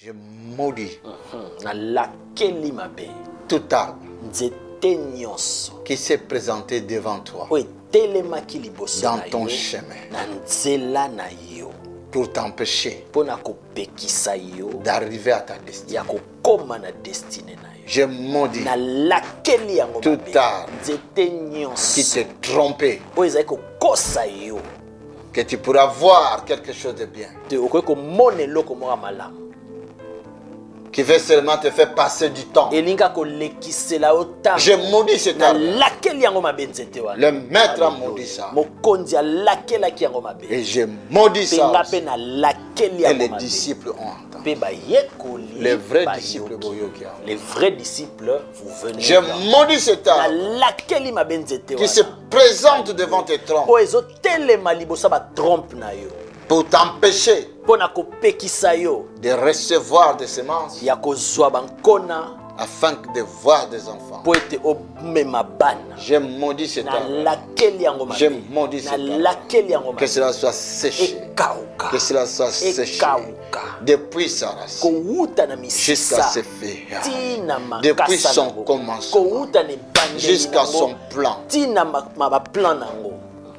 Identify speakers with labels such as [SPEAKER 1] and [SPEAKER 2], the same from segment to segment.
[SPEAKER 1] Je maudis tout arbre qui s'est présenté devant toi dans ton chemin pour t'empêcher d'arriver à ta destinée. Je maudis tout arbre qui t'est trompé, que tu pourras voir quelque chose de bien, qui veut seulement te faire passer du temps. Je maudis cet arbre. Le maître a maudit ça. Et je maudis ça aussi. Et les disciples ont entendu. Les vrais disciples, vous venez. Je maudis cet arbre qui se présente devant tes trompes pour t'empêcher de recevoir des semences afin de voir des enfants. Je maudis cet arbre. Je maudis cet arbre. Que cela soit séché. Que cela soit séché. Depuis sa racine jusqu'à ses feuilles. Depuis son commencement jusqu'à son plan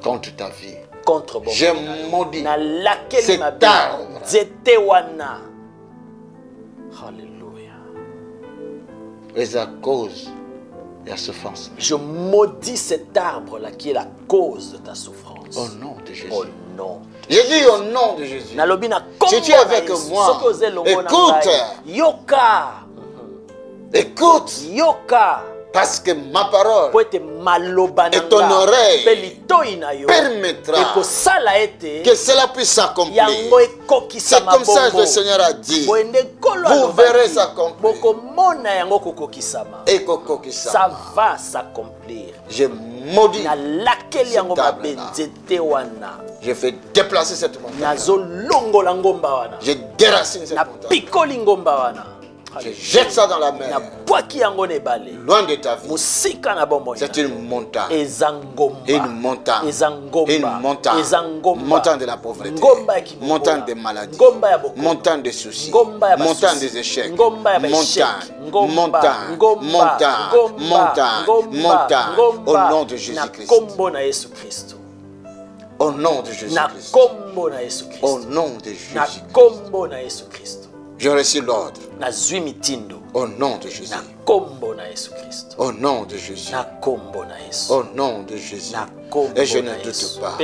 [SPEAKER 1] contre ta vie. Je maudis cet arbre.
[SPEAKER 2] Alléluia.
[SPEAKER 1] Et à cause de la souffrance.
[SPEAKER 2] Je maudis cet arbre-là qui est la cause de ta souffrance.
[SPEAKER 1] Au nom de Jésus.
[SPEAKER 2] Au nom.
[SPEAKER 1] Je dis au nom de Jésus. Si tu es avec moi, écoute. Écoute. Parce que ma parole et ton oreille permettra que cela puisse s'accomplir. C'est comme ça que le Seigneur a dit. Vous verrez s'accomplir. Et
[SPEAKER 2] ça va s'accomplir.
[SPEAKER 1] Je maudis cet arbre-là. Je fais déplacer cette montagne. Je déracine cette montagne. Je jette ça dans la mer. Loin de ta vie. C'est une montagne. Une montagne. Une montagne. Montagne de la pauvreté. Montagne des maladies. Montagne des soucis. Montagne des échecs. Montagne. Montagne. Montagne. Montagne. Montagne. Au nom de Jésus-Christ. Au nom de Jésus-Christ. Au nom de Jésus-Christ. Je reçois l'ordre. Au nom de Jésus. Au nom de Jésus. Au nom de Jésus. Et je ne doute pas.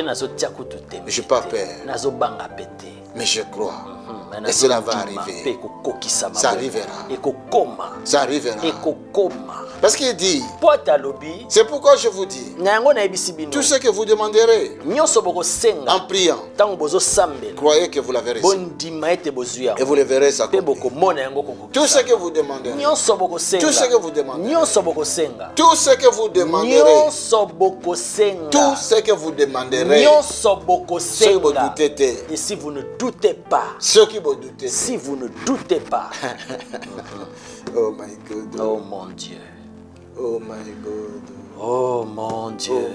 [SPEAKER 1] Je n'ai pas peur. Mais je crois. Et cela va arriver. Ça arrivera. Ça arrivera. Parce qu'il dit, c'est pourquoi je vous dis, tout ce que vous demanderez en priant, croyez que vous l'avez reçu. Et vous le verrez s'accomplir. Tout ce que vous demanderez, tout ce que vous demanderez, tout ce que vous demanderez, tout ce que vous demanderez, ceux qui vous doutez,
[SPEAKER 2] et si vous ne doutez pas,
[SPEAKER 1] ceux qui vous doutez,
[SPEAKER 2] si vous ne doutez pas,
[SPEAKER 1] oh my God,
[SPEAKER 2] oh mon Dieu,
[SPEAKER 1] oh my God,
[SPEAKER 2] oh mon Dieu,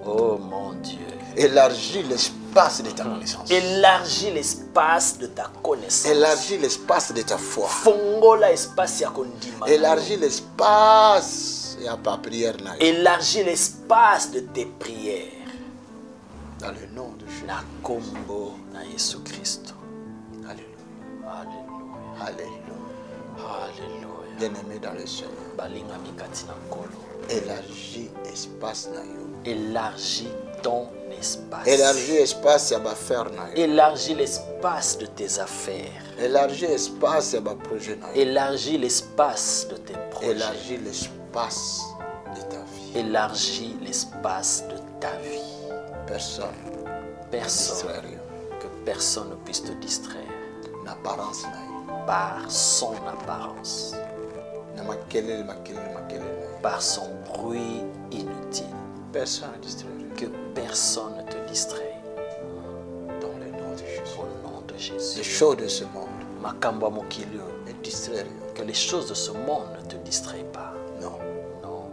[SPEAKER 2] oh mon Dieu.
[SPEAKER 1] Élargis l'espace de ta connaissance.
[SPEAKER 2] Élargis l'espace de ta connaissance.
[SPEAKER 1] Élargis l'espace de ta foi.
[SPEAKER 2] Fongola espace ya kondima.
[SPEAKER 1] Élargis l'espace ya ta prière.
[SPEAKER 2] Élargis l'espace de tes prières.
[SPEAKER 1] Dans le nom de Jésus.
[SPEAKER 2] Na kombo na Yesu Christ.
[SPEAKER 1] Alléluia.
[SPEAKER 2] Alléluia.
[SPEAKER 1] Alléluia.
[SPEAKER 2] Alléluia.
[SPEAKER 1] Bien-aimé dans le Seigneur.
[SPEAKER 2] Balinga mikati na nkolo.
[SPEAKER 1] Élargis l'espace na yo.
[SPEAKER 2] Élargis ton espace.
[SPEAKER 1] Élargis l'espace ya ba faire na yo.
[SPEAKER 2] Élargis l'espace de tes affaires.
[SPEAKER 1] Élargis l'espace ya ba projet na yo.
[SPEAKER 2] Élargis l'espace de tes projets.
[SPEAKER 1] Élargis l'espace de ta vie.
[SPEAKER 2] Élargis l'espace de ta vie.
[SPEAKER 1] Personne.
[SPEAKER 2] Que personne ne puisse te distraire.
[SPEAKER 1] L'apparence na yo.
[SPEAKER 2] Par son apparence. Par son bruit inutile.
[SPEAKER 1] Personne ne distrait.
[SPEAKER 2] Que personne ne te distrait.
[SPEAKER 1] Dans le nom de Jésus.
[SPEAKER 2] Au nom de Jésus.
[SPEAKER 1] Les choses de ce monde
[SPEAKER 2] Makamba mokilio.
[SPEAKER 1] ne distraient.
[SPEAKER 2] Que les choses de ce monde ne te distraient pas.
[SPEAKER 1] Non.
[SPEAKER 2] Non.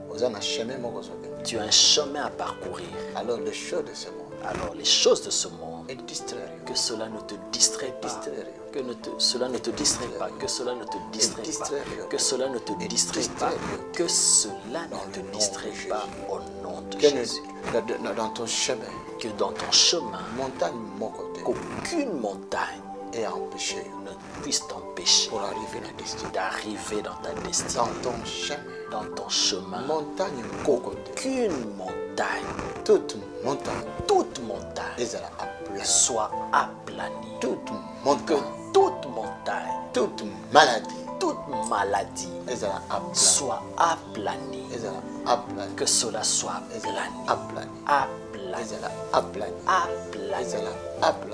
[SPEAKER 1] Tu
[SPEAKER 2] Tu as un chemin à parcourir.
[SPEAKER 1] Alors les choses de ce monde.
[SPEAKER 2] Alors les choses de ce monde Que cela ne te distrait pas. Cela ne te distrait pas. Que cela ne te distrait pas. Que cela ne te distrait pas. Que cela ne te distrait pas au nom de Jésus.
[SPEAKER 1] Dans ton chemin.
[SPEAKER 2] Que dans ton chemin, qu'aucune montagne
[SPEAKER 1] et empêcher
[SPEAKER 2] ne puisse t'empêcher d'arriver dans ta destinée. Dans ton chemin, qu'aucune montagne,
[SPEAKER 1] toute montagne
[SPEAKER 2] soit aplanie.
[SPEAKER 1] Que
[SPEAKER 2] toute maladie soit aplanie. Que cela soit aplani.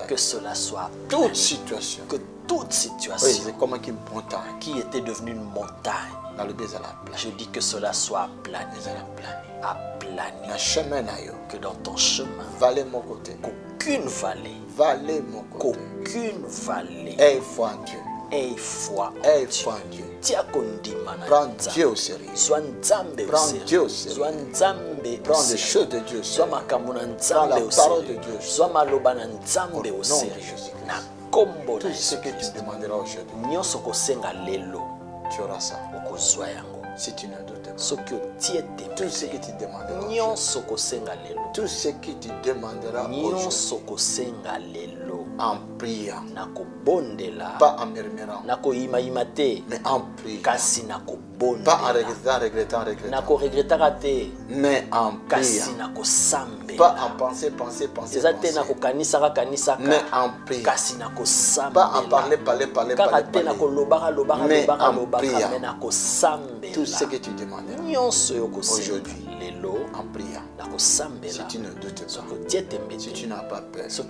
[SPEAKER 2] Que cela soit
[SPEAKER 1] toute situation.
[SPEAKER 2] Que toute situation qui était devenue une montagne, je dis que cela soit aplani. Que dans ton chemin, qu'aucune vallée,
[SPEAKER 1] aie foi en Dieu.
[SPEAKER 2] Prends
[SPEAKER 1] Dieu au sérieux. Prends Dieu au sérieux. Prends les choses de Dieu au sérieux. Prends la parole de Dieu au sérieux. Tout ce que tu demanderas aujourd'hui, tu auras ça. Si tu ne doutes pas. Tout ce que tu demanderas tout ce que tu demanderas en priant, pas en murmurant, mais en priant, pas en regrettant, mais en priant, pas en penser, mais en priant, pas en parler, mais en priant. Tout ce que tu demanderas aujourd'hui en priant, si tu ne doutes pas, si tu n'as pas peur, si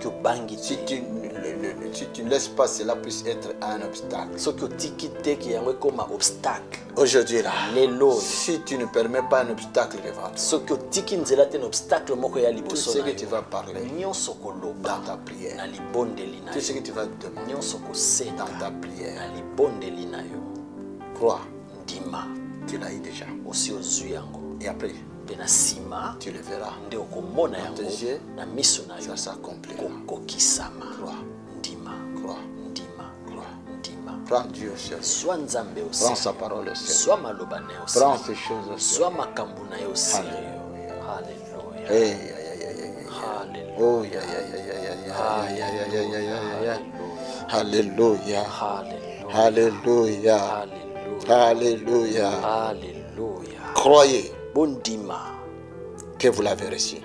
[SPEAKER 1] tu ne laisses pas cela puisse être un obstacle. Aujourd'hui là, si tu ne permets pas un obstacle devant toi, tout ce que tu vas parler dans ta prière, tout ce que tu vas demander dans ta prière, crois, tu l'as eu déjà. Et après, tu le verras. Dans tes yeux, ça s'accomplira. Crois. Prends Dieu au sérieux. Prends sa parole au sérieux. Prends ces choses au sérieux. Alléluia. Alléluia. Alléluia. Croyez que vous l'avez reçu.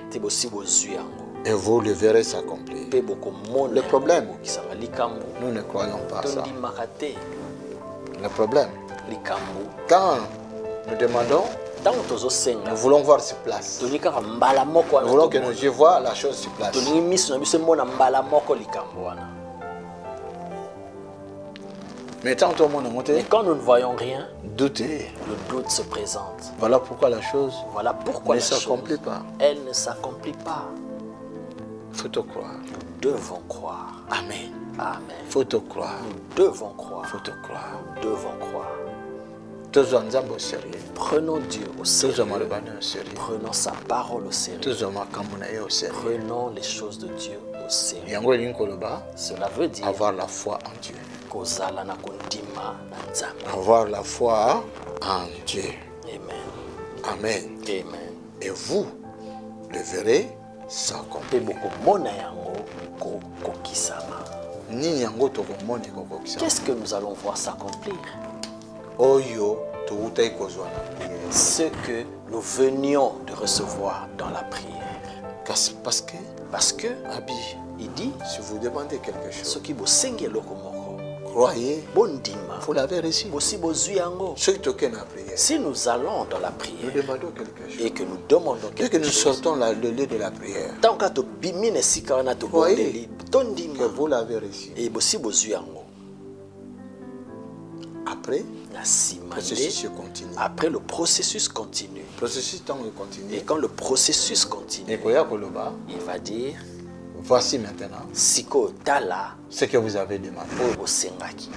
[SPEAKER 1] Et vous le verrez s'accomplir. Le problème, nous ne croyons pas ça. Le problème, quand nous demandons, nous voulons voir sur place. Nous voulons que nos yeux voient la chose sur place. Mais tant au monde monté,
[SPEAKER 2] et quand nous ne voyons rien,
[SPEAKER 1] doutez.
[SPEAKER 2] Le doute se présente.
[SPEAKER 1] Voilà pourquoi la chose
[SPEAKER 2] ne
[SPEAKER 1] s'accomplit pas.
[SPEAKER 2] Elle ne s'accomplit pas.
[SPEAKER 1] Il faut te croire.
[SPEAKER 2] Nous devons croire.
[SPEAKER 1] Amen.
[SPEAKER 2] Amen.
[SPEAKER 1] Il faut te croire.
[SPEAKER 2] Nous devons croire.
[SPEAKER 1] Il faut te croire.
[SPEAKER 2] Nous devons croire.
[SPEAKER 1] Prenons Dieu au sérieux.
[SPEAKER 2] Prenons sa parole au sérieux. Prenons les choses de Dieu au sérieux. Cela veut dire
[SPEAKER 1] avoir la foi en Dieu.
[SPEAKER 2] Avoir
[SPEAKER 1] la foi en Dieu.
[SPEAKER 2] Amen.
[SPEAKER 1] Amen.
[SPEAKER 2] Amen.
[SPEAKER 1] Et vous le verrez s'accomplir.
[SPEAKER 2] Qu'est-ce que nous allons voir s'accomplir? Ce que nous venions de recevoir dans la prière. Parce que il dit,
[SPEAKER 1] si vous demandez quelque chose,
[SPEAKER 2] croyez,
[SPEAKER 1] vous l'avez reçu.
[SPEAKER 2] Si nous allons dans la prière,
[SPEAKER 1] nous demandons quelque chose,
[SPEAKER 2] et que nous demandons quelque chose,
[SPEAKER 1] que nous sortons le lieu de la prière,
[SPEAKER 2] croyez
[SPEAKER 1] que vous l'avez reçu. Après,
[SPEAKER 2] le processus continue. Et quand le processus continue, il va dire,
[SPEAKER 1] voici maintenant ce que vous avez demandé.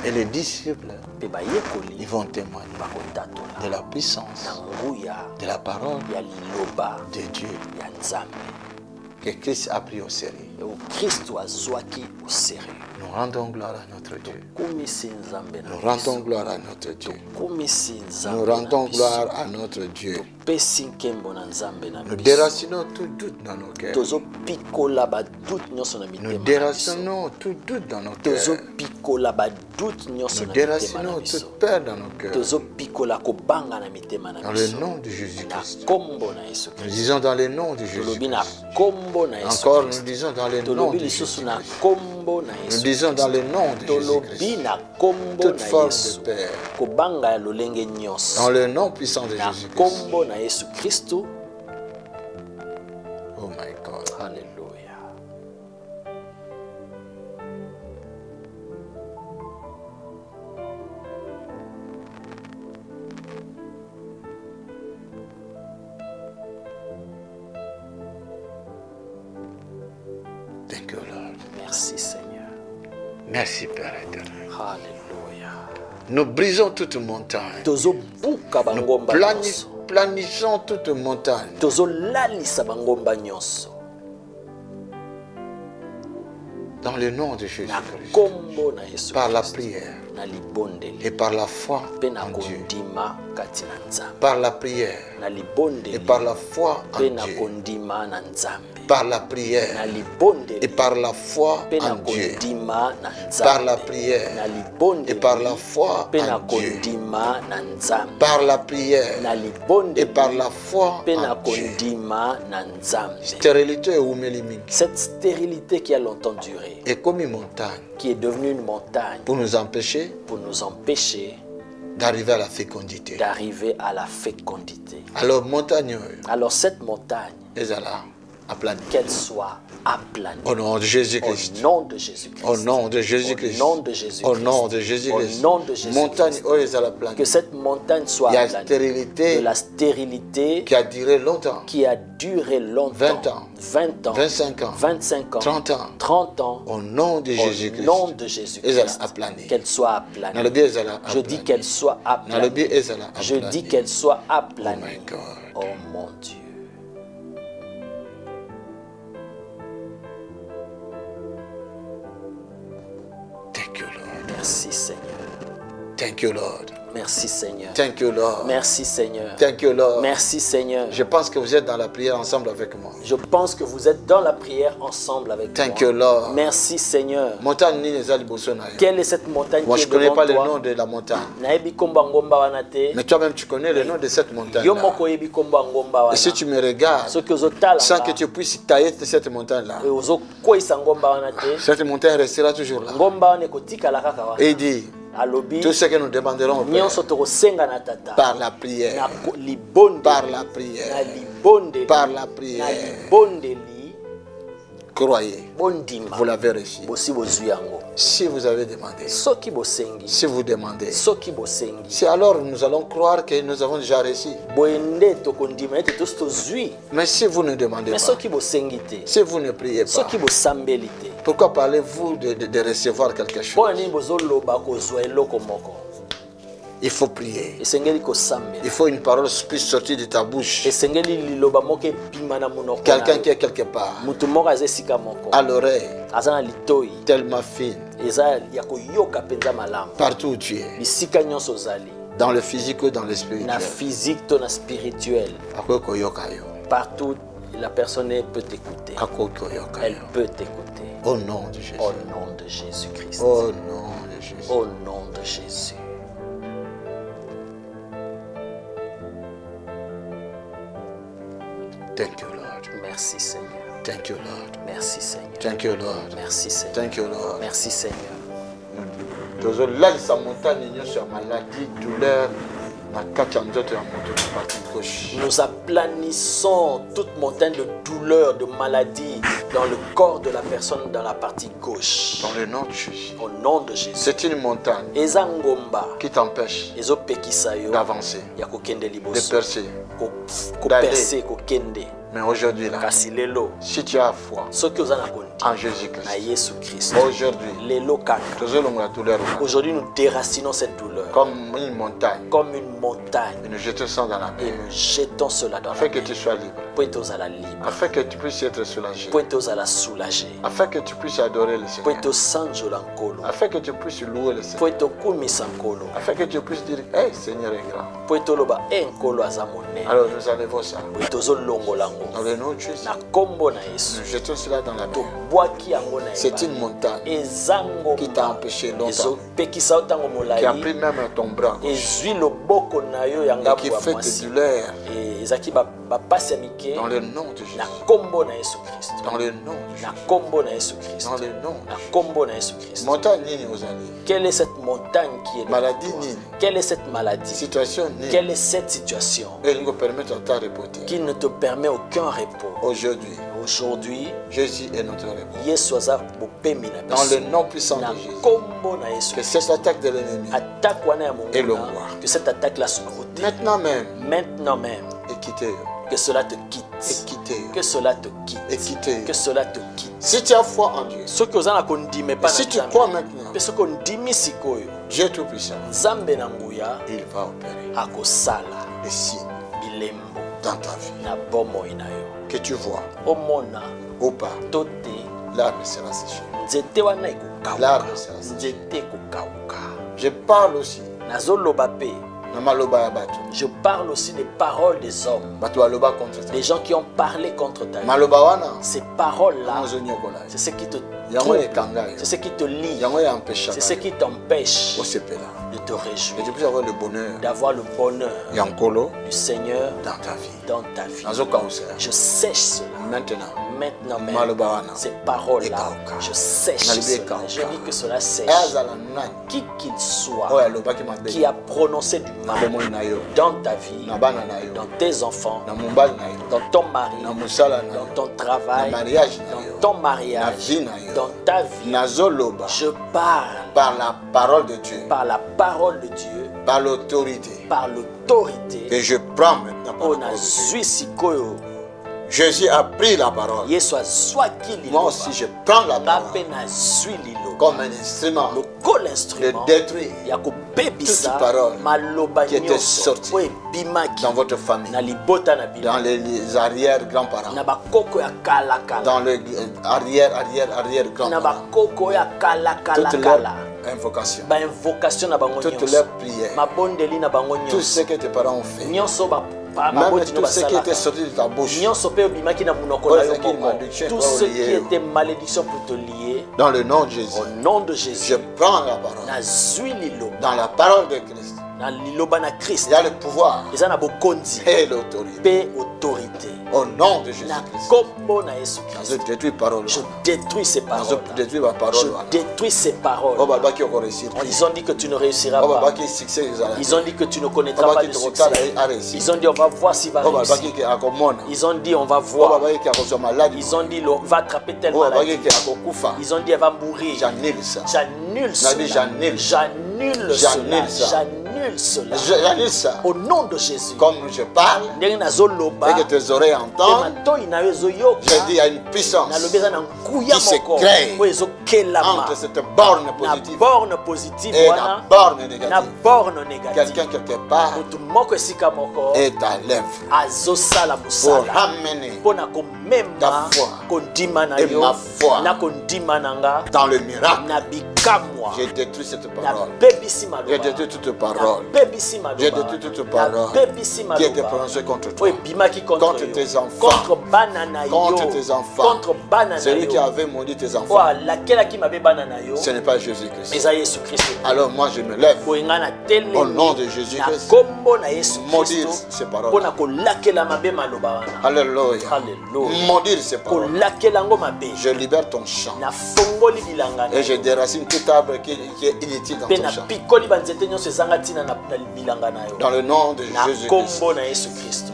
[SPEAKER 1] Et les disciples, ils vont témoigner de la puissance, de la parole de Dieu. que Christ a pris au sérieux. Nous rendons gloire à notre Dieu. Nous rendons gloire à notre Dieu. Nous rendons gloire à notre Dieu. Nous déracinons tout doute dans nos cœurs. Nous déracinons tout doute dans nos cœurs. Nous déracinons toute peur dans nos cœurs. Dans le nom de Jésus-Christ. Nous disons dans le nom de Jésus-Christ. Encore nous disons dans le nom de Jésus-Christ. Nous disons dans le nom de Jésus-Christ. Toute force de peur. Dans le nom puissant de Jésus-Christ. Oh my God.
[SPEAKER 2] Alléluia.
[SPEAKER 1] Thank you, Lord.
[SPEAKER 2] Merci Seigneur.
[SPEAKER 1] Merci Père éternel.
[SPEAKER 2] Alléluia.
[SPEAKER 1] Nous brisons toute montagne. Nous planissons toute montagne. Dans le nom de Jésus-Christ. Par la prière. Et par la foi en Dieu. Par la prière. Et par la foi en Dieu. Par la prière et par la foi en Dieu. Par la prière et par la foi en Dieu. Par la prière et par la foi en Dieu. Stérilité ou meliming.
[SPEAKER 2] Cette stérilité qui a longtemps duré.
[SPEAKER 1] Et comme une montagne.
[SPEAKER 2] Qui est devenue une montagne.
[SPEAKER 1] Pour nous empêcher. D'arriver à la fécondité. Alors montagne.
[SPEAKER 2] Alors cette montagne.
[SPEAKER 1] Qu'elle
[SPEAKER 2] soit aplanie.
[SPEAKER 1] Au nom de Jésus-Christ.
[SPEAKER 2] Au nom de Jésus-Christ.
[SPEAKER 1] Au nom de Jésus-Christ.
[SPEAKER 2] Au nom de Jésus-Christ.
[SPEAKER 1] Au nom de Jésus-Christ.
[SPEAKER 2] Au nom de Jésus-Christ.
[SPEAKER 1] Montagne,
[SPEAKER 2] que cette montagne soit aplanie.
[SPEAKER 1] Stérilité.
[SPEAKER 2] De la stérilité.
[SPEAKER 1] Qui a duré longtemps. 20 ans.
[SPEAKER 2] 20 ans.
[SPEAKER 1] 25 ans.
[SPEAKER 2] 25 ans.
[SPEAKER 1] 30 ans.
[SPEAKER 2] 30 ans.
[SPEAKER 1] Au nom de Jésus-Christ.
[SPEAKER 2] Au nom de Jésus-Christ. Qu'elle soit aplanie. Je dis qu'elle soit aplanie. Je dis qu'elle soit aplanie.
[SPEAKER 1] Oh my God.
[SPEAKER 2] Oh mon Dieu.
[SPEAKER 1] Thank you, Lord.
[SPEAKER 2] Merci Seigneur.
[SPEAKER 1] Thank you, Lord.
[SPEAKER 2] Merci Seigneur.
[SPEAKER 1] Thank you, Lord.
[SPEAKER 2] Merci Seigneur.
[SPEAKER 1] Thank you, Lord.
[SPEAKER 2] Merci Seigneur.
[SPEAKER 1] Je pense que vous êtes dans la prière ensemble avec moi.
[SPEAKER 2] Je pense que vous êtes dans la prière ensemble avec moi.
[SPEAKER 1] Thank you, Lord.
[SPEAKER 2] Merci Seigneur. Quelle est cette montagne
[SPEAKER 1] moi,
[SPEAKER 2] qui
[SPEAKER 1] je ne connais pas le nom de la montagne. Mais toi-même, tu connais le nom de cette montagne. Et si tu me regardes, sans que tu puisses tailler cette montagne-là, cette montagne restera toujours là. Et il dit, tout ce que nous demanderons par la prière, par la prière, par la prière, croyez, vous l'avez reçu. Si vous avez demandé, si vous demandez, c'est alors nous allons croire que nous avons déjà reçu. Mais si vous ne demandez pas, si vous ne priez pas, pourquoi parlez-vous de recevoir quelque chose? Il faut prier. Il faut une parole puisse sortir de ta bouche. Quelqu'un qui est quelque part, à l'oreille, tellement fine, partout où tu es, dans le physique ou dans le spirituel.
[SPEAKER 2] Partout, la personne peut t'écouter. Elle peut t'écouter.
[SPEAKER 1] Au nom de Jésus.
[SPEAKER 2] Au nom de Jésus-Christ.
[SPEAKER 1] Au nom de Jésus.
[SPEAKER 2] Au nom de Jésus.
[SPEAKER 1] Thank you, Lord.
[SPEAKER 2] Merci Seigneur.
[SPEAKER 1] Thank you, Lord.
[SPEAKER 2] Merci Seigneur.
[SPEAKER 1] Thank you, Lord.
[SPEAKER 2] Merci Seigneur.
[SPEAKER 1] Thank you, Lord.
[SPEAKER 2] Merci Seigneur.
[SPEAKER 1] Là, sa montagne sur maladie, douleur.
[SPEAKER 2] Nous aplanissons toute montagne de douleur, de maladie dans le corps de la personne dans la partie gauche.
[SPEAKER 1] Dans le nom de Jésus.
[SPEAKER 2] Au nom de Jésus.
[SPEAKER 1] C'est une montagne qui t'empêche d'avancer, de percer, d'aller. Mais aujourd'hui, là, si tu as foi, En Jésus-Christ.
[SPEAKER 2] Na Yesu Christ.
[SPEAKER 1] Aujourd'hui.
[SPEAKER 2] Aujourd'hui, nous déracinons cette douleur.
[SPEAKER 1] Comme une montagne.
[SPEAKER 2] Comme une montagne.
[SPEAKER 1] Et nous jetons ça dans la mer.
[SPEAKER 2] Et nous jetons cela dans la mer.
[SPEAKER 1] Afin que tu sois libre.
[SPEAKER 2] Afin
[SPEAKER 1] que tu puisses être soulagé.
[SPEAKER 2] Soulagé.
[SPEAKER 1] Afin que tu puisses adorer le Seigneur. Afin que tu puisses louer le Seigneur. Afin que tu puisses dire, hey, Seigneur est grand. Alors nous enlevons ça. Dans le nom de Jésus. Nous jetons cela dans la mer. C'est une montagne qui t'a empêché longtemps. Qui a pris même ton bras gauche. Et qui fait des douleurs. Dans le nom de Jésus. Dans le nom de Jésus. Dans le nom de Jésus. Montagne nini ozali.
[SPEAKER 2] Quelle est cette montagne qui est
[SPEAKER 1] maladie nini?
[SPEAKER 2] Quelle est cette maladie?
[SPEAKER 1] Situation nini?
[SPEAKER 2] Quelle est cette situation qui ne te permet aucun repos? Aujourd'hui,
[SPEAKER 1] Jésus est notre repos.
[SPEAKER 2] Dans
[SPEAKER 1] le nom puissant de Jésus. Que cette attaque de l'ennemi est le roi.
[SPEAKER 2] Que cette attaque-là soit ôtée.
[SPEAKER 1] Maintenant même.
[SPEAKER 2] Et quittez. Que cela te quitte. Que cela te quitte. Que cela te quitte.
[SPEAKER 1] Si tu as foi en Dieu.
[SPEAKER 2] Si
[SPEAKER 1] tu crois maintenant. Dieu tout puissant.
[SPEAKER 2] Il
[SPEAKER 1] va opérer.
[SPEAKER 2] Les
[SPEAKER 1] signes dans ta vie. Que tu vois. Ou pas. L'arbre sera séché. L'arbre sera séché. Je parle aussi.
[SPEAKER 2] Je parle aussi des paroles des hommes. Des gens qui ont parlé contre ta vie. Ces paroles-là, c'est ce qui te trouble, c'est ce qui te lie, c'est ce qui t'empêche de te réjouir, d'avoir le bonheur du Seigneur dans ta vie. Je sèche cela. Maintenant même, ces paroles-là, je sèche cela. Je dis que cela sèche. Qui qu'il soit qui a prononcé du mal dans ta vie, dans tes enfants, dans ton mari, dans ton travail, dans ton mariage, dans ta vie, je parle
[SPEAKER 1] par la parole de Dieu,
[SPEAKER 2] par l'autorité,
[SPEAKER 1] et je prends maintenant par la
[SPEAKER 2] parole.
[SPEAKER 1] Jésus a pris la parole. Moi aussi je prends la parole comme un instrument de détruire toute parole qui était sortie dans votre famille, dans les arrière-grands-parents, dans les arrière-grands-parents, toutes leurs invocations, toutes leurs prières, tout ce que tes parents ont fait, même tout ce qui était sorti de ta bouche,
[SPEAKER 2] tout ce qui était malédiction pour te lier,
[SPEAKER 1] dans le nom de Jésus,
[SPEAKER 2] au nom de Jésus,
[SPEAKER 1] je prends la parole. Dans la parole de Christ, il y a le pouvoir et l'autorité. Au nom de Jésus-Christ, je détruis parole.
[SPEAKER 2] Je détruis ces paroles.
[SPEAKER 1] Je
[SPEAKER 2] détruis ces paroles. Ils ont dit que tu ne réussiras pas. Ils ont dit que tu ne connaîtras pas de succès. Ils ont dit on va voir s'il va réussir. Ils ont dit on va voir. Ils ont dit on va attraper telle maladie. Ils ont dit elle va mourir. J'annule cela.
[SPEAKER 1] J'annule ça.
[SPEAKER 2] Au nom de Jésus.
[SPEAKER 1] Comme je parle et que tes oreilles entendent, je dis il y a une puissance qui se crée entre cette borne positive et la borne négative. Quelqu'un quelque part est à l'œuvre pour ramener ta foi et ma foi dans le miracle. J'ai détruit cette parole. J'ai détruit toute parole. J'ai détruit toute parole qui était prononcée contre toi, contre tes enfants, contre tes enfants. Celui qui avait maudit tes enfants, ce n'est pas Jésus-Christ. Alors moi je me lève au nom de Jésus-Christ, maudire ces paroles. Alléluia. Maudire ces paroles. Je libère ton champ et je déracine tout arbre qui est inutile dans ton champ. Dans le nom de Jésus-Christ.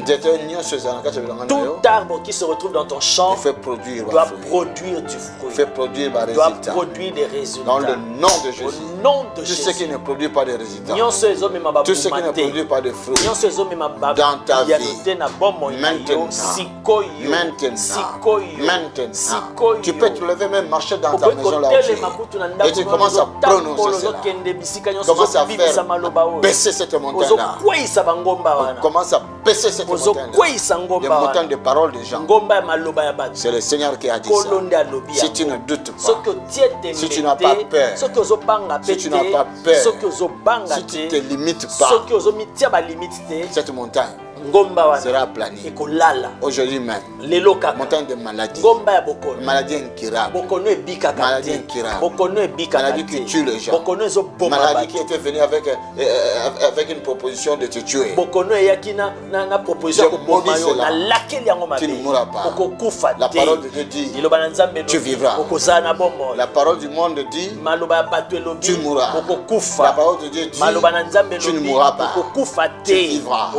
[SPEAKER 2] Tout arbre qui se retrouve dans ton champ doit produire du fruit,
[SPEAKER 1] fait produire
[SPEAKER 2] doit produire des résultats.
[SPEAKER 1] Dans le nom de Jésus.
[SPEAKER 2] Au nom de
[SPEAKER 1] Tout
[SPEAKER 2] Jésus.
[SPEAKER 1] ce qui ne produit pas de résultats.
[SPEAKER 2] Tout
[SPEAKER 1] ce qui ne produit pas de fruits.
[SPEAKER 2] Dans
[SPEAKER 1] ta vie. Maintenant. Tu peux te lever même marcher dans ta maison là où et tu commences à prononcer cela. Commence à faire baisser cette montagne-là. Commence à baisser cette montagne-là. Des montagnes de paroles des gens. C'est le Seigneur qui a dit ça. Si tu ne doutes pas, si tu n'as pas peur, si tu n'as pas peur, si tu ne te limites pas, cette montagne sera aplanie. Aujourd'hui même, montagne de maladie, maladie incurable, maladie incurable, maladie qui tue les gens, maladie qui était venue avec une proposition de te tuer. Je maudis cela. Tu ne mourras pas. La parole de Dieu dit, tu vivras. La parole du monde dit, tu mourras. La parole de Dieu dit, tu ne mourras pas. Tu vivras.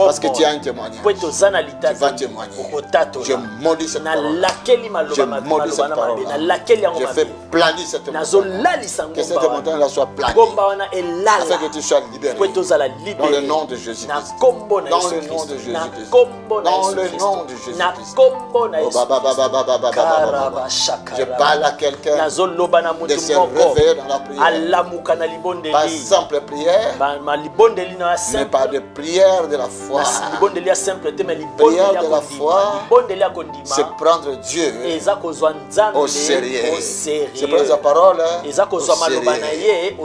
[SPEAKER 1] Parce que tu as un témoignage. Tu vas témoigner. Je maudis cette parole. Je maudis cette parole. Je fais planir cette montagne. Que cette montagne-là soit planie. Afin que tu sois libéré. Dans le nom de Jésus-Christ. Dans le nom de Jésus-Christ. Dans le nom de Jésus-Christ. Je parle à quelqu'un de se réveiller dans la prière. Pas simple prière, mais par des prières de la foi. Prière de la foi, c'est prendre Dieu au sérieux. C'est prendre sa parole au sérieux.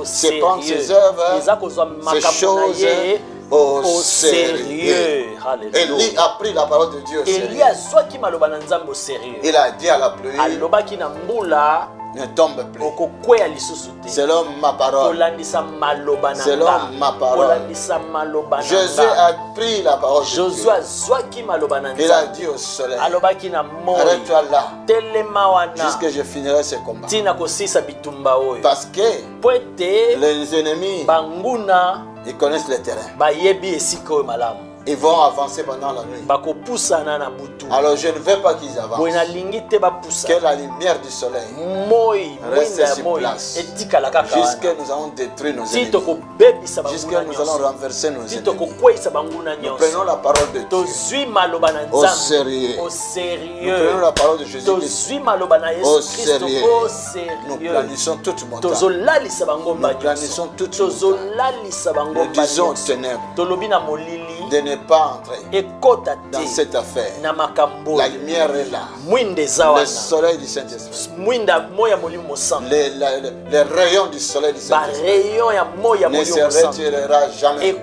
[SPEAKER 1] C'est prendre ses œuvres, ses choses au sérieux. Élie a pris la parole de Dieu au sérieux. Il a dit à la pluie, ne tombe plus. Selon ma parole. Selon ma parole. Jésus a pris la parole de Dieu. Il a dit au soleil, arrête-toi là, jusqu'à je finirai ce combat. Parce que les ennemis, ils connaissent le terrain. Ils vont avancer pendant la nuit. Alors je ne veux pas qu'ils avancent. Que la lumière du soleil reste sur place. Jusqu'à nous allons détruire nos ennemis. Jusqu'à nous allons renverser nos ennemis. Nous prenons la parole de Dieu au sérieux. Nous prenons la parole de Jésus-Christ au sérieux. Nous planissons toute montagne. Nous planissons toute montagne. Nous disons aux ténèbres de ne pas entrer dans cette affaire. La lumière est là. Le soleil du Saint-Esprit. Les rayons du soleil du Saint-Esprit ne se retirera jamais.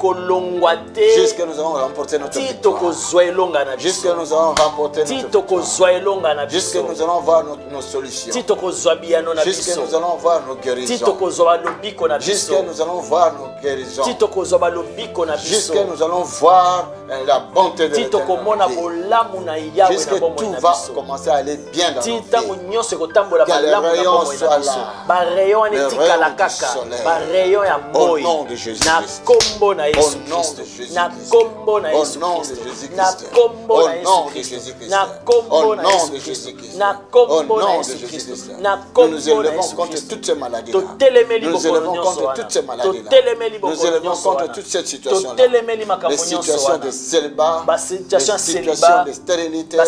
[SPEAKER 1] Jusqu'à nous allons remporter notre victoire. Jusqu'à nous allons remporter notre victoire. Jusqu'à nous allons voir nos solutions. Jusqu'à nous allons voir nos guérisons. Jusqu'à nous allons voir nos guérisons. Jusqu'à nous allons voir la bonté de l'Éternel. Jusqu'à tout va commencer à aller bien dans nos vies. Que les rayons soient là. Les rayons du soleil. Au nom de Jésus-Christ. Au nom de Jésus-Christ. Au nom de Jésus-Christ. Au nom de Jésus-Christ. Au nom de Jésus-Christ. Au nom de Jésus-Christ. Nous nous élevons contre toutes ces maladies-là. Nous nous élevons contre toutes ces maladies-là. Nous nous élevons contre toute cette situation-là. Les situations de célibat, les situations de stérilité, les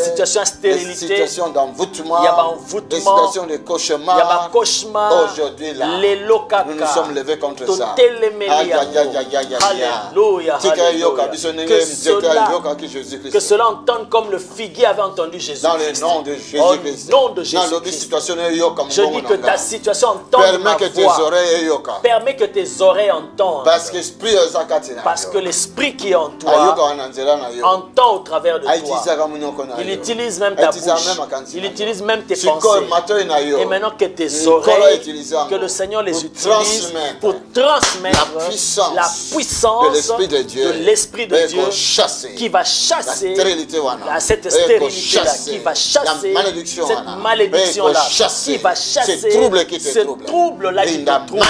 [SPEAKER 1] situations d'envoûtement, les situations de cauchemar. Aujourd'hui là, nous nous sommes levés contre ça.
[SPEAKER 2] Alléluia. Que cela entende comme le figuier avait entendu Jésus.
[SPEAKER 1] Dans le nom de Jésus-Christ.
[SPEAKER 2] Je dis que ta situation entende ma voix. Permets que tes oreilles entendent. Parce que l'esprit qui est en toi entend au travers de toi. Il utilise même ta bouche. Il utilise même tes pensées. Et maintenant que tes oreilles, que le Seigneur les utilise pour transmettre la puissance de l'Esprit de Dieu qui va chasser cette stérilité-là, qui va chasser cette malédiction-là, qui va chasser ce trouble-là qui te trouble.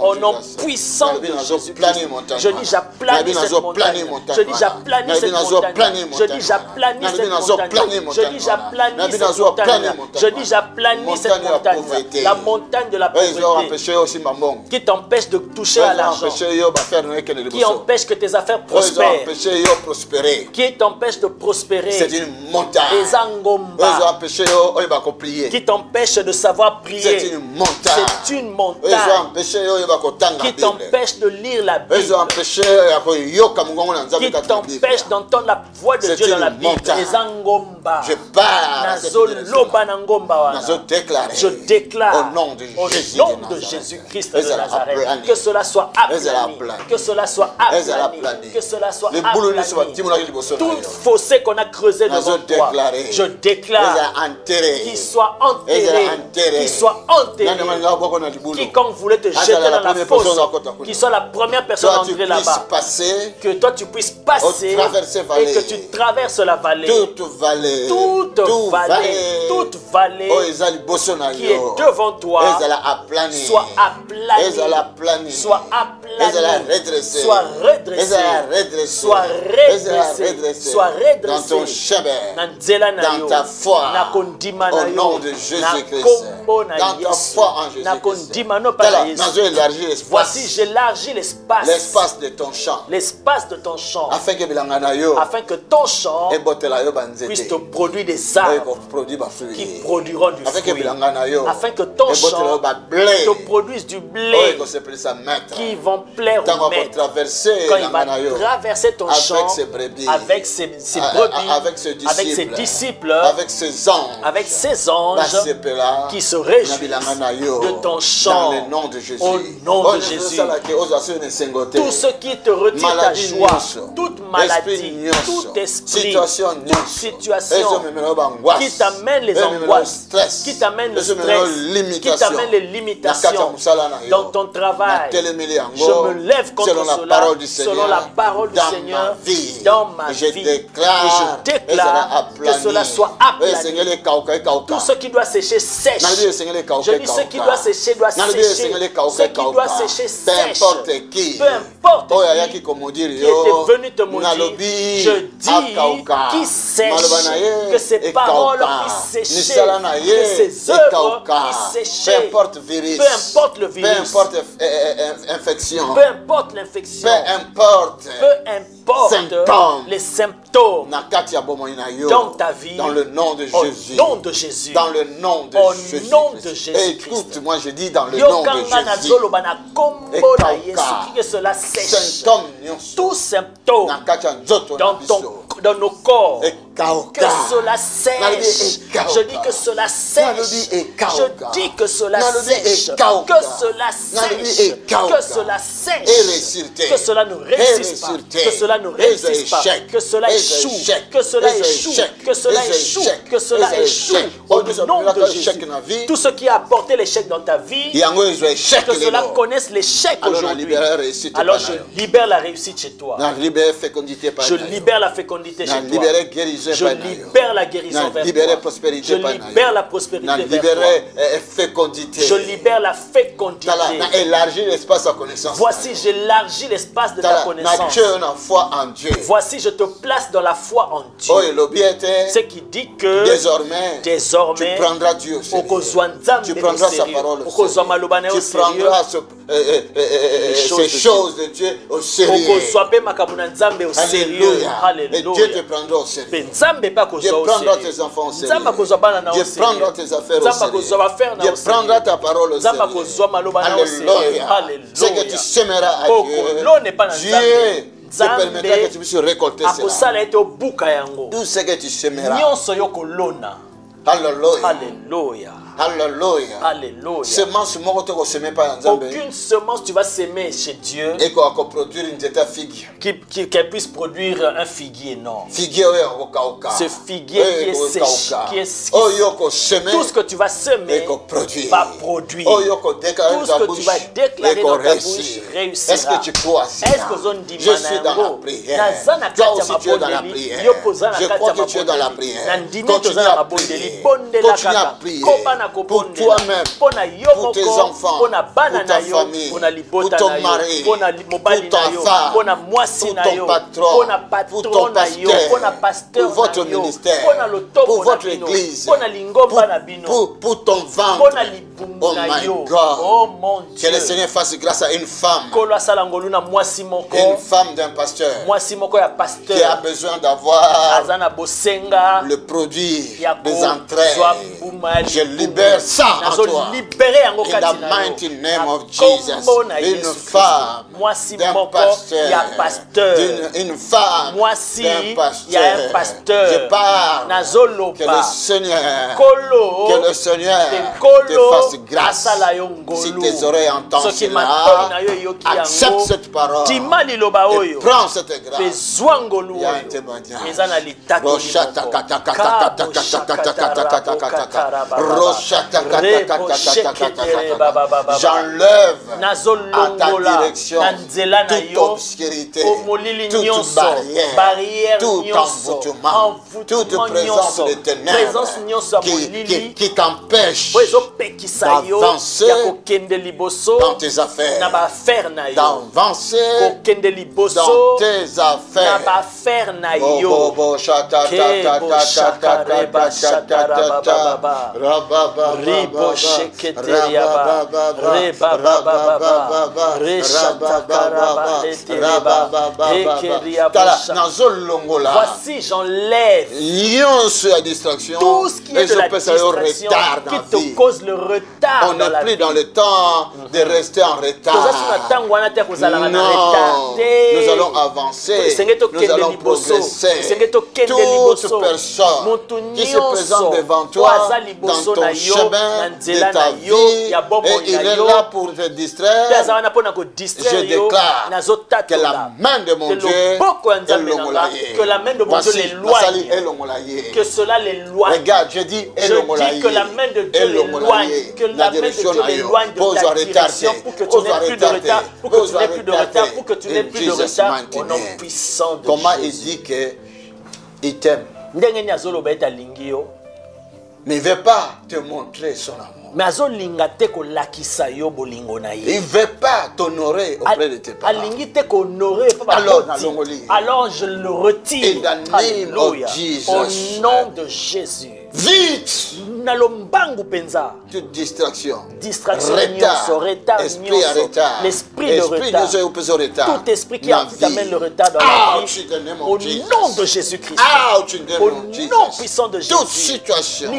[SPEAKER 2] Au nom puissant de Jésus-Christ, je dis j'aplanis cette montagne.
[SPEAKER 1] montagne.
[SPEAKER 2] Je dis j'aplanis cette montagne. Je dis j'aplanis cette montagne. Je dis j'aplanis cette montagne. Je dis j'aplanis cette montagne. La montagne de la pauvreté qui t'empêche de toucher à l'argent, qui empêche que tes affaires prospèrent, qui t'empêche de prospérer.
[SPEAKER 1] C'est une montagne.
[SPEAKER 2] Qui t'empêche de savoir prier.
[SPEAKER 1] C'est une montagne.
[SPEAKER 2] C'est une montagne qui t'empêche de lire la Bible, qui t'empêche d'entendre la voix de Dieu dans la Bible.
[SPEAKER 1] Je parle, je déclare
[SPEAKER 2] au nom de Jésus-Christ de Nazareth, que cela soit aplani, que cela soit aplani, que cela soit aplani. Tout fossé qu'on a creusé devant toi, je déclare qu'il soit enterré, qu'il soit enterré. Quiconque voulait te jeter dans la fosse, qu'il soit la première personne à entrer là-bas, que toi tu puisses passer et que tu traverses la vallée, toute vallée qui est devant toi, soit aplanie, soit redressée,
[SPEAKER 1] dans ton chemin, dans ta foi, au nom de Jésus-Christ, dans ta foi en Jésus-Christ.
[SPEAKER 2] Voici, j'élargis l'espace
[SPEAKER 1] de ton champ,
[SPEAKER 2] afin que ton champ puisse te produire des arbres qui produiront du fruit, afin que ton champ te produise du blé qui vont plaire au maître. Quand il va traverser ton champ avec ses brebis, avec ses disciples, avec ses anges qui se réjouissent de ton champ au nom de Jésus. Tout ce qui te retire ta joie, toute maladie, tout esprit, toute situation qui t'amène les angoisses, qui t'amène le stress, qui t'amène les limitations dans ton travail, je me lève contre cela selon la parole du Seigneur dans ma vie. Et je déclare que cela soit aplani. Tout ce qui doit sécher sèche. Je dis ce qui doit sécher doit sécher. Ce qui doit sécher sèche. Peu importe qui était venu te maudire, je dis qui sèche, que ses paroles puissent sécher, que ses œuvres puissent sécher.
[SPEAKER 1] Peu importe le virus,
[SPEAKER 2] peu importe
[SPEAKER 1] l'infection,
[SPEAKER 2] peu importe l'infection,
[SPEAKER 1] symptômes,
[SPEAKER 2] les symptômes dans ta vie,
[SPEAKER 1] dans le nom de Jésus,
[SPEAKER 2] au nom de Jésus,
[SPEAKER 1] dans le nom de Jésus. Écoute-moi, je dis dans le nom de Jésus.
[SPEAKER 2] Que cela sèche. Tout symptôme dans nos corps, que cela sèche. Je dis que cela sèche. Je dis que cela sèche. Que cela sèche. Que cela sèche. Que cela ne réussisse pas. Que cela ne réussisse pas. Que cela échoue. Que cela échoue. Que cela échoue. Que cela échoue. Au nom de Jésus. Tout ce qui a apporté l'échec dans ta vie, que cela connaisse l'échec aujourd'hui. Alors je libère la réussite chez toi. Je libère la fécondité chez toi. Je libère la guérison vers toi. Je libère la prospérité vers toi. Je libère la fécondité. Voici, j'élargis l'espace de ta connaissance. Voici, je te place dans la foi en Dieu. Ce qui dit que désormais
[SPEAKER 1] tu prendras Dieu au sérieux.
[SPEAKER 2] Tu prendras sa parole au sérieux.
[SPEAKER 1] Tu prendras ces choses de Dieu au sérieux. Alléluia. Et Dieu te prendra au sérieux. Dieu prendra tes enfants au sérieux. Dieu prendra tes affaires au sérieux. Dieu prendra ta parole au sérieux. Alléluia. Ce que tu sèmeras à Dieu, Dieu te permettra que tu puisses récolter cela. Tout ce que tu sèmeras.
[SPEAKER 2] Alléluia.
[SPEAKER 1] Alléluia.
[SPEAKER 2] Alléluia.
[SPEAKER 1] Aucune
[SPEAKER 2] semence tu vas s'aimer chez Dieu qu'elle puisse produire un figuier, non. Ce figuier qui est sèche, qui est tout ce que tu vas semer va produire. Tout ce que tu vas déclarer dans ta bouche réussira.
[SPEAKER 1] Est-ce que tu crois ça? Je suis dans la prière. Toi aussi tu es dans la prière. Je crois que tu es dans la prière. Continue à prier. Continue à prier. pour toi-même, pour tes enfants, pour ta famille, pour ton mari, pour ta femme, pour ton patron, pour ton pasteur, pour votre ministère, pour votre église, pour ton ventre. Oh my God.
[SPEAKER 2] Oh mon Dieu.
[SPEAKER 1] Que le Seigneur fasse grâce à une femme. Une femme d'un pasteur qui a besoin d'avoir le produit des entrailles. Je libère ça en toi. In the mighty name of Jesus. Une femme d'un pasteur. Une femme d'un pasteur. Je parle que le Seigneur te fasse grâce. Si tes oreilles entendent cela, accepte cette parole et prends cette grâce. Il y a un témoignage. J'enlève à ta direction toute obscurité, toute barrière, tout envoûtement, toute présence de ténèbres qui t'empêche d'avancer dans tes affaires, d'avancer dans tes affaires.
[SPEAKER 2] Voici, j'enlève
[SPEAKER 1] tout
[SPEAKER 2] ce qui est de la distraction qui te cause le retard.
[SPEAKER 1] On n'est plus dans le temps de rester en retard. Non, nous allons avancer, nous allons progresser. Toute personne qui se présente devant toi dans ton chemin de ta vie et il est là pour te distraire, je déclare que la main de mon Dieu est l'ongolaye.
[SPEAKER 2] Que la main de mon Dieu l'éloigne. Que cela l'éloigne.
[SPEAKER 1] Regarde, je dis
[SPEAKER 2] que la main de Dieu l'éloigne. Que la main de Dieu l'éloigne de ta direction pour que tu n'aies plus de retard. Pour que tu n'aies plus de retard. Pour que tu n'aies plus de retard. Au nom puissant de Jésus.
[SPEAKER 1] Comment il dit qu'il t'aime? Mais il ne veut pas te montrer son amour. Il ne veut pas t'honorer auprès de tes parents.
[SPEAKER 2] Alors je le retire.
[SPEAKER 1] Au
[SPEAKER 2] nom de Jésus.
[SPEAKER 1] Vite! Toute distraction. Retard. Esprit à retard.
[SPEAKER 2] L'esprit de retard. Tout esprit qui t'amène le retard dans la vie. Au nom de Jésus-Christ. Au nom puissant de Jésus.
[SPEAKER 1] Toute situation qui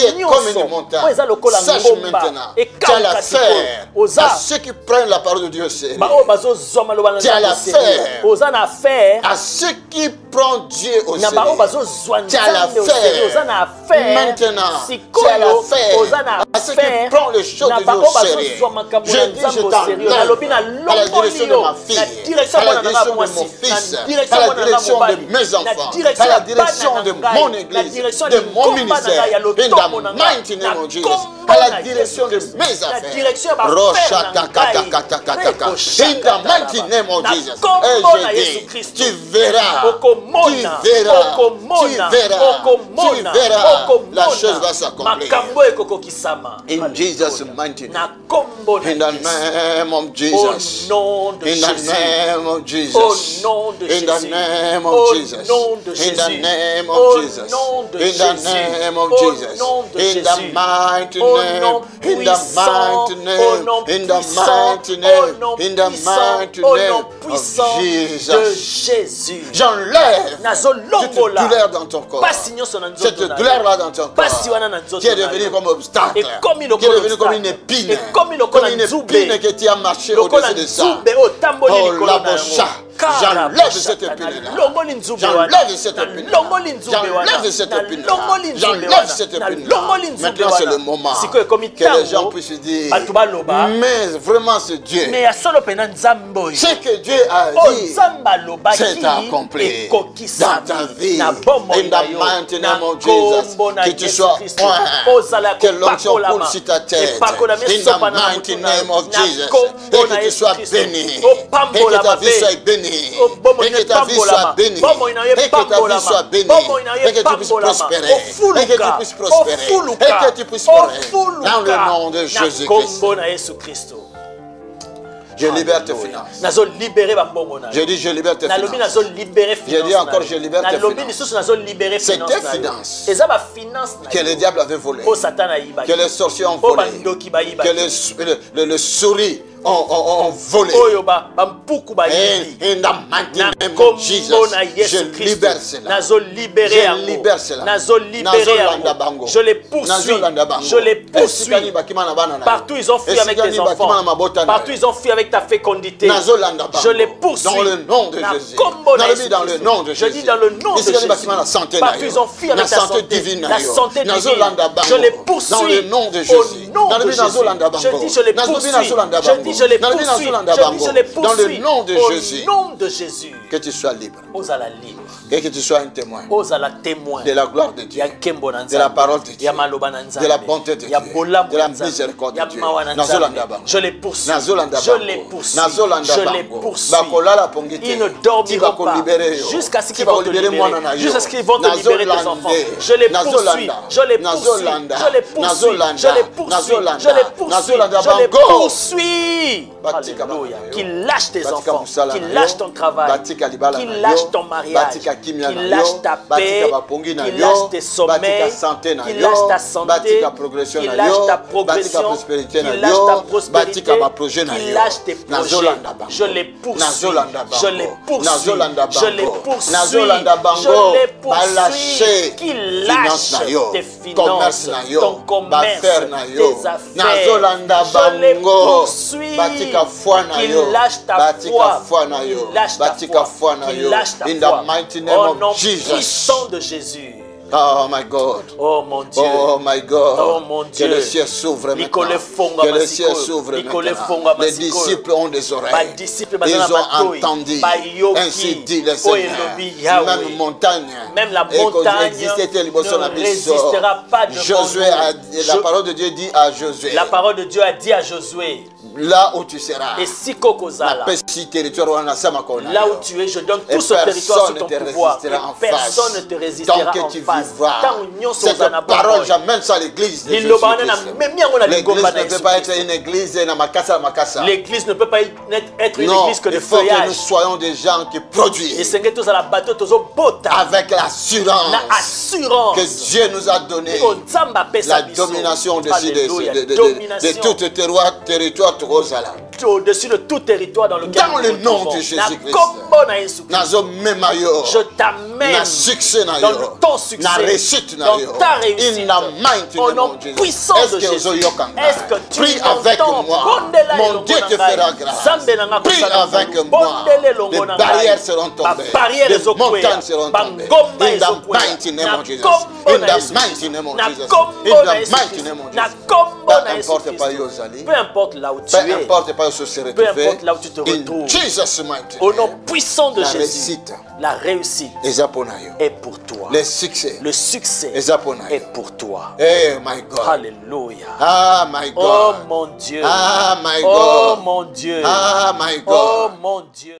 [SPEAKER 1] est comme une montagne. Sache maintenant. Tu as l'affaire à ceux qui prennent la parole de Dieu au sérieux. Tu as l'affaire à ceux qui prennent Dieu au sérieux. Tu as l'affaire maintenant. Tu as l'affaire à ceux qui prennent les choses de Dieu au sérieux. Je dis, je t'enlève à la direction de ma fille, à la direction de mon fils, à la direction de mes enfants, à la direction de mon église, de mon ministère, in the mighty name of Jesus, à la direction de mes affaires. In the mighty name of Jesus. Et je dis, tu verras, la chose va s'accomplir. In Jesus' mighty name. In the name of Jesus. In the name of Jesus. In the name of Jesus. In the name of Jesus. In the name of Jesus. In the mighty name. In the mighty name. In the mighty name. In the mighty name of Jesus. J'enlève cette douleur dans ton corps. Cette douleur-là dans ton corps. Qui est devenue comme obstacle. Qui est devenue comme une épine. Comme une épine que tu as marché au-dessus de ça. Oh, la bocha. J'enlève cette épine-là. J'enlève cette épine-là. J'enlève cette épine-là. J'enlève cette épine-là. Maintenant, c'est le moment que les gens puissent dire, mais vraiment c'est Dieu. Ce que Dieu a dit, c'est accompli dans ta vie. In the mighty name of Jesus. Que tu sois point, que l'onction coule sur ta tête. In the mighty name of Jesus. Et que tu sois béni. Et que ta vie soit bénie. bénie. Et que ta vie soit bénie. Et que ta vie soit bénie. Et que tu puisses prospérer. Et que tu puisses prospérer. Et que tu puisses prospérer. Dans le nom de Jésus-Christ. Je libère tes finances. Je dis je libère tes finances. Je dis encore je libère tes finances. C'est tes finances que le diable avait volées. Que les sorciers ont volé. Que le souris ont volé. Et dans maintenant Jesus, je libère cela. Je libère cela.
[SPEAKER 2] Je les poursuis. Je les poursuis. Partout ils ont fui avec tes enfants. Partout ils ont fui avec ta fécondité. Je les poursuis.
[SPEAKER 1] Dans le nom de Jésus. Dans le nom de Jésus.
[SPEAKER 2] Je dis dans le nom de Jésus. Partout ils ont fui avec ta santé divine. La santé divine. Je les poursuis.
[SPEAKER 1] Dans le nom de Jésus.
[SPEAKER 2] Au nom de Jésus. Je dis je les poursuis. Je dis je les poursuis. Je les poursuis.
[SPEAKER 1] Dans le nom de Jésus.
[SPEAKER 2] Au nom de Jésus.
[SPEAKER 1] Que tu sois libre.
[SPEAKER 2] Libre.
[SPEAKER 1] Et que tu sois un témoin.
[SPEAKER 2] Témoin.
[SPEAKER 1] De la gloire de Dieu. De la parole de Dieu. De la bonté de Dieu. De la miséricorde de Dieu.
[SPEAKER 2] Je les poursuis.
[SPEAKER 1] Je les poursuis. Je les poursuis.
[SPEAKER 2] Ils ne dormiront pas jusqu'à ce qu'ils vont te libérer. Jusqu'à ce qu'ils vont te libérer tes enfants. Je les poursuis. Je les poursuis. Je les poursuis. Je les poursuis. Je les poursuis. Je les poursuis. Alléluia. Qu'il lâche tes enfants. Qu'il lâche ton travail. Qu'il lâche ton mariage. Qu'il lâche ta paix. Qu'il lâche tes sommeils. Qu'il lâche ta santé. Qu'il lâche ta progression. Qu'il lâche ta prospérité. Qu'il lâche tes projets. Je les poursuis. Je les poursuis. Je les poursuis. Je les poursuis. Qu'il lâche tes finances, ton commerce, tes affaires. Je les poursuis. Qu'il lâche ta foi. Qu'il lâche ta foi. Qu'il lâche ta foi. Au nom puissant de Jésus.
[SPEAKER 1] Oh my God.
[SPEAKER 2] Oh mon Dieu.
[SPEAKER 1] Oh my God.
[SPEAKER 2] Oh mon Dieu.
[SPEAKER 1] Que le ciel s'ouvre maintenant. Que le ciel s'ouvre maintenant. Les disciples ont des oreilles. Ils ont entendu. Ainsi dit le Seigneur. Même montagne.
[SPEAKER 2] Même la montagne ne résistera pas devant
[SPEAKER 1] Josué
[SPEAKER 2] nous.
[SPEAKER 1] La parole de Dieu dit à Josué.
[SPEAKER 2] La parole de Dieu a dit à Josué.
[SPEAKER 1] Là où tu seras.
[SPEAKER 2] Et si Kokozala.
[SPEAKER 1] Là
[SPEAKER 2] où tu es, je donne tout ce territoire sous ton pouvoir. Et personne ne te résistera en face.
[SPEAKER 1] Cette parole, j'amène ça à l'église. L'église ne peut pas être une église.
[SPEAKER 2] L'église ne peut pas être une église que de
[SPEAKER 1] feuillage. Il faut que nous soyons des gens qui produisent.
[SPEAKER 2] Avec
[SPEAKER 1] l'assurance que Dieu nous a donné. La domination au-dessus de tout territoire.
[SPEAKER 2] Au-dessus de tout territoire dans lequel
[SPEAKER 1] dans le nom de Jésus-Christ.
[SPEAKER 2] Je t'amène dans ton succès, dans ta réussite, au nom puissant de Jésus. Est-ce que tu
[SPEAKER 1] prie avec moi? Mon Dieu te fera grâce. Prie avec moi. Les barrières seront tombées. Les montagnes seront tombées. In the mighty name of Jesus. In the mighty name of Jesus. In the mighty name of Jesus.
[SPEAKER 2] Peu importe là où tu es.
[SPEAKER 1] Peu importe pas où se retrouver.
[SPEAKER 2] Peu importe là où tu te retrouves. Au nom puissant de Jésus. La réussite est pour toi.
[SPEAKER 1] Le succès
[SPEAKER 2] est pour toi.
[SPEAKER 1] Hey, my God.
[SPEAKER 2] Alléluia.
[SPEAKER 1] Ah, my God.
[SPEAKER 2] Oh mon Dieu.
[SPEAKER 1] Ah, my God.
[SPEAKER 2] Oh mon Dieu.
[SPEAKER 1] Ah, my God.
[SPEAKER 2] Oh mon Dieu.